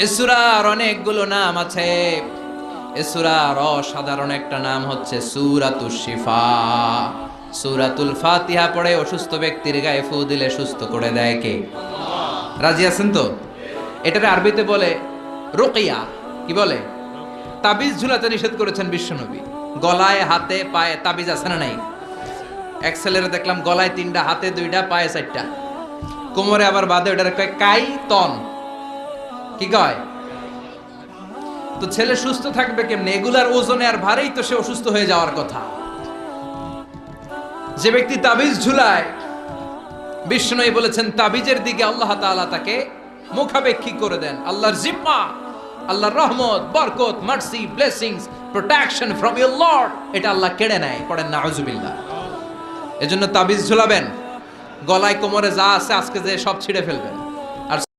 এ সূরার অনেকগুলো নাম আছে। এ সূরার অসাধারণ একটা নাম হচ্ছে সূরাতুশ শিফা। সূরাতুল ফাতিহা পড়ে অসুস্থ ব্যক্তির গায়ে ফু দিলে সুস্থ করে দেয় কে? রাজি আছেন তো? এটারে আরবিতে বলে রুকিয়া। কি বলে? তাবিজ ঝুলাতে নিষেধ করেছেন বিশ্বনবী। গলায় হাতে পায়ে তাবিজ আছে না নাই? এক ছেলের দেখলাম গলায় 3টা, হাতে 2টা, পায়ে 4টা, কোমরে আবার বাঁধে, ওটার কয় কাই তন। কি কয়? তো ছেলে সুস্থ থাকবে কেমনে? এগুলার ওজনে আর ভারেই তো সে অসুস্থ হয়ে যাওয়ার কথা। যে ব্যক্তি তাবিজ ঝুলায়, বিষ্ণু বলেছেন তাবিজের দিকে আল্লাহ তাআলা তাকে মুখাপেক্ষী করে দেন। আল্লাহর জিম্মা, আল্লাহর রহমত, বরকত, mercy, blessings, protection from your Lord, এটা আল্লাহ কেড়ে নেয়। পড়েন নাউজুবিল্লাহ। এজন্য তাবিজ ঝুলাবেন, গলায় কোমরে যা আছে আজকে যে সব ছিঁড়ে ফেলবেন।